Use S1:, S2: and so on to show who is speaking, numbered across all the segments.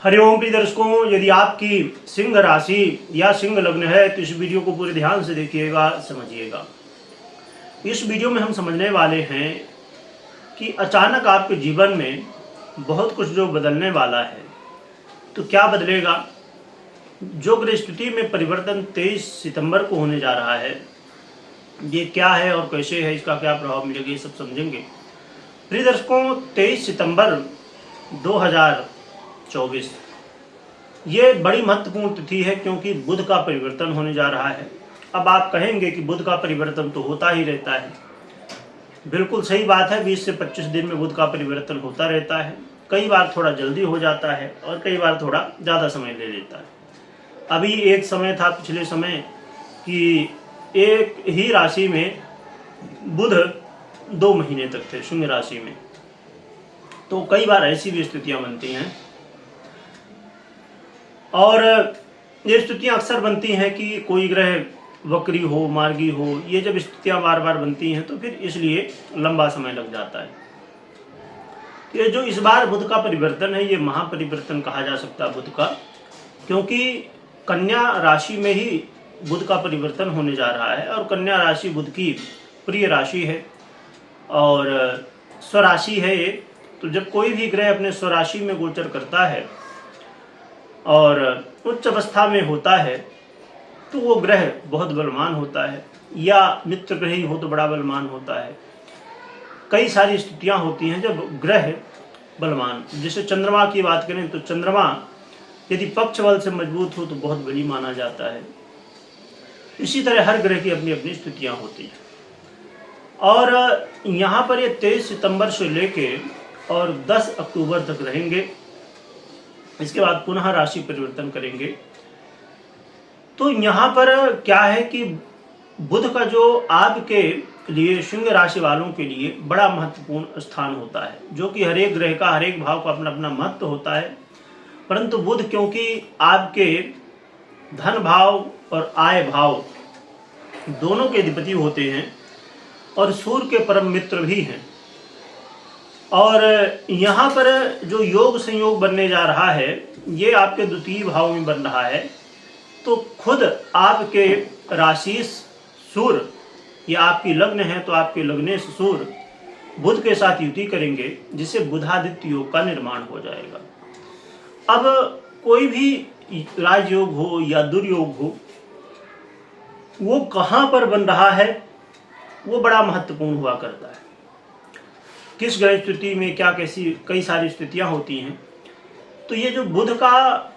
S1: हरिओम प्रिय दर्शकों, यदि आपकी सिंह राशि या सिंह लग्न है तो इस वीडियो को पूरे ध्यान से देखिएगा, समझिएगा। इस वीडियो में हम समझने वाले हैं कि अचानक आपके जीवन में बहुत कुछ जो बदलने वाला है, तो क्या बदलेगा। जो ग्रह स्थिति में परिवर्तन 23 सितंबर को होने जा रहा है, ये क्या है और कैसे है, इसका क्या प्रभाव मिलेगा, ये सब समझेंगे। प्रिय दर्शकों, 23 सितंबर 2024 ये बड़ी महत्वपूर्ण तिथि है, क्योंकि बुध का परिवर्तन होने जा रहा है। अब आप कहेंगे कि बुध का परिवर्तन तो होता ही रहता है। बिल्कुल सही बात है, 20 से 25 दिन में बुध का परिवर्तन होता रहता है। कई बार थोड़ा जल्दी हो जाता है और कई बार थोड़ा ज़्यादा समय ले लेता है। अभी एक समय था पिछले समय कि एक ही राशि में बुध 2 महीने तक थे, सिंह राशि में। तो कई बार ऐसी भी स्थितियां बनती हैं, और ये स्थितियां अक्सर बनती हैं कि कोई ग्रह वक्री हो, मार्गी हो। ये जब स्थितियां बार बार बनती हैं तो फिर इसलिए लंबा समय लग जाता है। ये जो इस बार बुध का परिवर्तन है, ये महापरिवर्तन कहा जा सकता है बुध का, क्योंकि कन्या राशि में ही बुध का परिवर्तन होने जा रहा है। और कन्या राशि बुध की प्रिय राशि है और स्वराशि है ये। तो जब कोई भी ग्रह अपने स्वराशि में गोचर करता है और उच्च अवस्था में होता है, तो वो ग्रह बहुत बलवान होता है, या मित्र ग्रह ही हो तो बड़ा बलवान होता है। कई सारी स्थितियां होती हैं जब ग्रह बलवान, जैसे चंद्रमा की बात करें तो चंद्रमा यदि पक्ष बल से मजबूत हो तो बहुत बली माना जाता है। इसी तरह हर ग्रह की अपनी अपनी स्थितियां होती हैं। और यहाँ पर ये 23 सितंबर से लेके और 10 अक्टूबर तक रहेंगे। इसके बाद पुनः राशि परिवर्तन करेंगे। तो यहाँ पर क्या है कि बुध का जो आपके लिए सिंह राशि वालों के लिए बड़ा महत्वपूर्ण स्थान होता है, जो कि हर एक ग्रह का हर एक भाव का अपना अपना महत्व होता है। परंतु बुध क्योंकि आपके धन भाव और आय भाव दोनों के अधिपति होते हैं और सूर्य के परम मित्र भी हैं, और यहाँ पर जो योग संयोग बनने जा रहा है ये आपके द्वितीय भाव में बन रहा है। तो खुद आपके राशि सूर्य या आपकी लग्न है तो आपके लग्नेश सूर्य बुध के साथ युति करेंगे, जिससे बुधादित्य योग का निर्माण हो जाएगा। अब कोई भी राजयोग हो या दुर्योग हो, वो कहाँ पर बन रहा है वो बड़ा महत्वपूर्ण हुआ करता है। किस ग्रह स्थिति में क्या कैसी कई सारी स्थितियां होती हैं। तो ये जो बुध का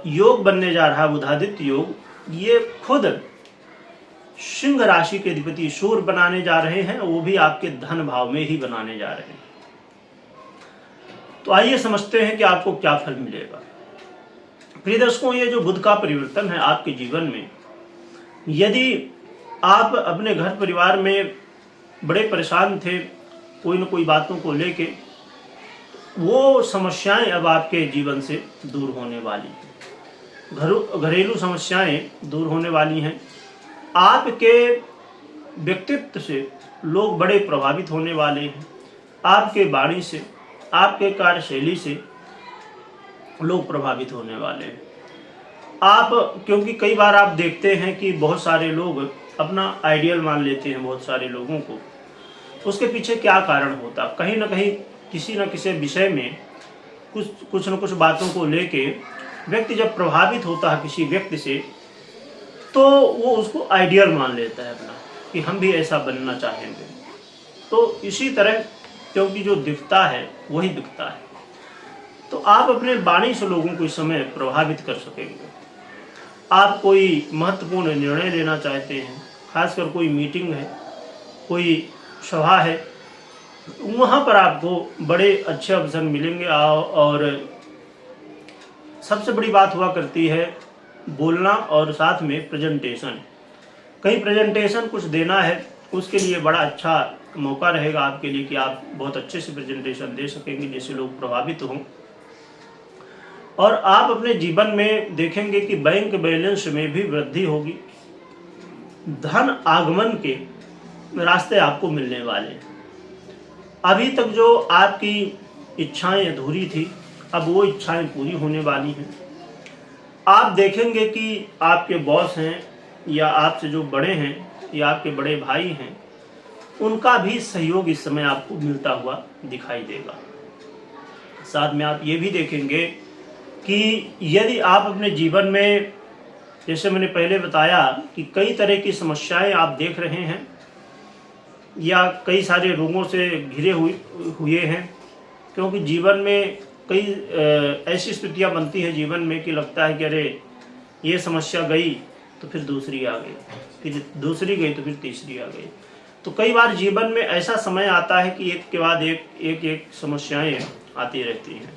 S1: योग बनने जा रहा है, बुधादित्य योग, ये खुद सिंह राशि के अधिपति सूर्य बनाने जा रहे हैं, वो भी आपके धन भाव में ही बनाने जा रहे हैं। तो आइए समझते हैं कि आपको क्या फल मिलेगा। प्रिय दर्शकों, ये जो बुध का परिवर्तन है आपके जीवन में, यदि आप अपने घर परिवार में बड़े परेशान थे कोई न कोई बातों को लेके, वो समस्याएं अब आपके जीवन से दूर होने वाली हैं। घरेलू समस्याएं दूर होने वाली हैं। आपके व्यक्तित्व से लोग बड़े प्रभावित होने वाले हैं। आपके वाणी से, आपके कार्यशैली से लोग प्रभावित होने वाले हैं। आप, क्योंकि कई बार आप देखते हैं कि बहुत सारे लोग अपना आइडियल मान लेते हैं बहुत सारे लोगों को। उसके पीछे क्या कारण होता, कहीं ना कहीं किसी न किसी विषय में कुछ न कुछ बातों को लेके व्यक्ति जब प्रभावित होता है किसी व्यक्ति से, तो वो उसको आइडियल मान लेता है अपना, कि हम भी ऐसा बनना चाहेंगे। तो इसी तरह क्योंकि जो दिखता है वही दिखता है, तो आप अपने वाणी से लोगों को इस समय प्रभावित कर सकेंगे। आप कोई महत्वपूर्ण निर्णय लेना चाहते हैं, खासकर कोई मीटिंग है, कोई सभा है, वहाँ पर आपको बड़े अच्छे अवसर मिलेंगे। और सबसे बड़ी बात हुआ करती है बोलना और साथ में प्रेजेंटेशन। कहीं प्रेजेंटेशन कुछ देना है, उसके लिए बड़ा अच्छा मौका रहेगा आपके लिए कि आप बहुत अच्छे से प्रेजेंटेशन दे सकेंगे, जिससे लोग प्रभावित हों। और आप अपने जीवन में देखेंगे कि बैंक बैलेंस में भी वृद्धि होगी। धन आगमन के रास्ते आपको मिलने वाले हैं। अभी तक जो आपकी इच्छाएं अधूरी थी, अब वो इच्छाएं पूरी होने वाली हैं। आप देखेंगे कि आपके बॉस हैं या आपसे जो बड़े हैं या आपके बड़े भाई हैं, उनका भी सहयोग इस समय आपको मिलता हुआ दिखाई देगा। साथ में आप ये भी देखेंगे कि यदि आप अपने जीवन में, जैसे मैंने पहले बताया कि कई तरह की समस्याएं आप देख रहे हैं या कई सारे रोगों से घिरे हुए हैं, क्योंकि जीवन में कई ऐसी स्थितियां बनती हैं जीवन में कि लगता है कि अरे ये समस्या गई तो फिर दूसरी आ गई, फिर दूसरी गई तो फिर तीसरी आ गई। तो कई बार जीवन में ऐसा समय आता है कि एक के बाद एक समस्याएं आती रहती हैं।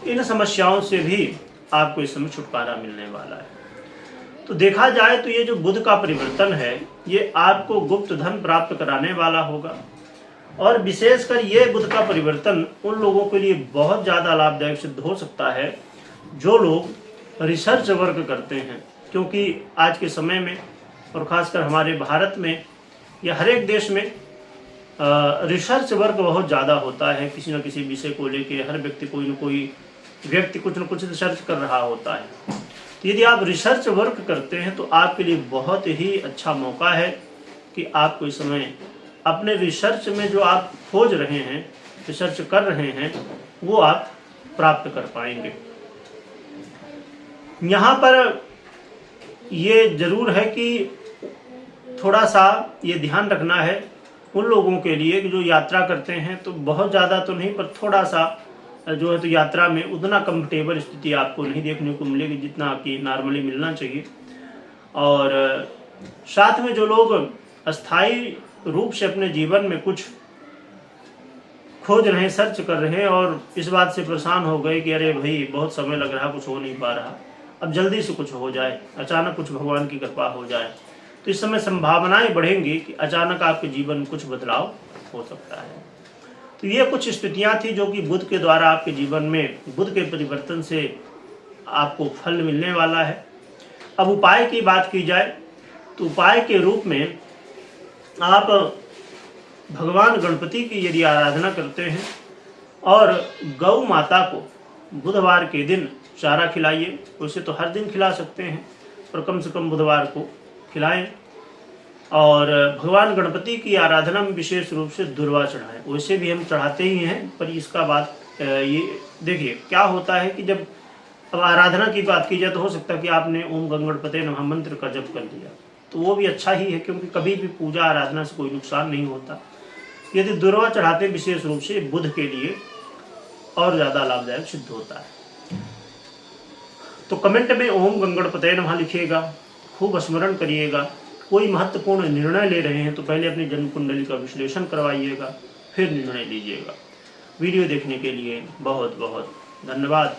S1: इन समस्याओं से भी आपको इस समय छुटकारा मिलने वाला है। तो देखा जाए तो ये जो बुध का परिवर्तन है, ये आपको गुप्त धन प्राप्त कराने वाला होगा। और विशेषकर ये बुध का परिवर्तन उन लोगों के लिए बहुत ज़्यादा लाभदायक सिद्ध हो सकता है जो लोग रिसर्च वर्क करते हैं, क्योंकि आज के समय में और ख़ासकर हमारे भारत में या हर एक देश में रिसर्च वर्क बहुत ज़्यादा होता है। किसी न किसी विषय को लेके हर व्यक्ति कोई न कोई व्यक्ति कुछ न कुछ रिसर्च कर रहा होता है। तो यदि आप रिसर्च वर्क करते हैं तो आपके लिए बहुत ही अच्छा मौका है कि आपको इस समय अपने रिसर्च में जो आप खोज रहे हैं, रिसर्च कर रहे हैं, वो आप प्राप्त कर पाएंगे। यहाँ पर ये जरूर है कि थोड़ा सा ये ध्यान रखना है उन लोगों के लिए कि जो यात्रा करते हैं, तो बहुत ज़्यादा तो नहीं पर थोड़ा सा जो है तो यात्रा में उतना कंफर्टेबल स्थिति आपको नहीं देखने को मिलेगी जितना कि नॉर्मली मिलना चाहिए। और साथ में जो लोग अस्थाई रूप से अपने जीवन में कुछ खोज रहे हैं, सर्च कर रहे हैं और इस बात से परेशान हो गए कि अरे भाई बहुत समय लग रहा, कुछ हो नहीं पा रहा, अब जल्दी से कुछ हो जाए, अचानक कुछ भगवान की कृपा हो जाए, तो इस समय संभावनाएं बढ़ेंगी कि अचानक आपके जीवन में कुछ बदलाव हो सकता है। तो ये कुछ स्थितियां थी जो कि बुध के द्वारा आपके जीवन में बुध के परिवर्तन से आपको फल मिलने वाला है। अब उपाय की बात की जाए तो उपाय के रूप में आप भगवान गणपति की यदि आराधना करते हैं और गौ माता को बुधवार के दिन चारा खिलाइए। वैसे तो हर दिन खिला सकते हैं पर कम से कम बुधवार को खिलाएं। और भगवान गणपति की आराधना में विशेष रूप से दुर्वा चढ़ाएं। वैसे भी हम चढ़ाते ही हैं, पर इसका बात ये देखिए क्या होता है कि जब अब आराधना की बात की जाए तो हो सकता है कि आपने ओम गणपते नमः मंत्र का जप कर लिया, तो वो भी अच्छा ही है, क्योंकि कभी भी पूजा आराधना से कोई नुकसान नहीं होता। यदि दुर्वा चढ़ाते विशेष रूप से बुध के लिए और ज़्यादा लाभदायक सिद्ध होता है। तो कमेंट में ओम गणपते नमः लिखिएगा, खूब स्मरण करिएगा। कोई महत्वपूर्ण निर्णय ले रहे हैं तो पहले अपनी जन्म कुंडली का विश्लेषण करवाइएगा, फिर निर्णय लीजिएगा। वीडियो देखने के लिए बहुत बहुत धन्यवाद।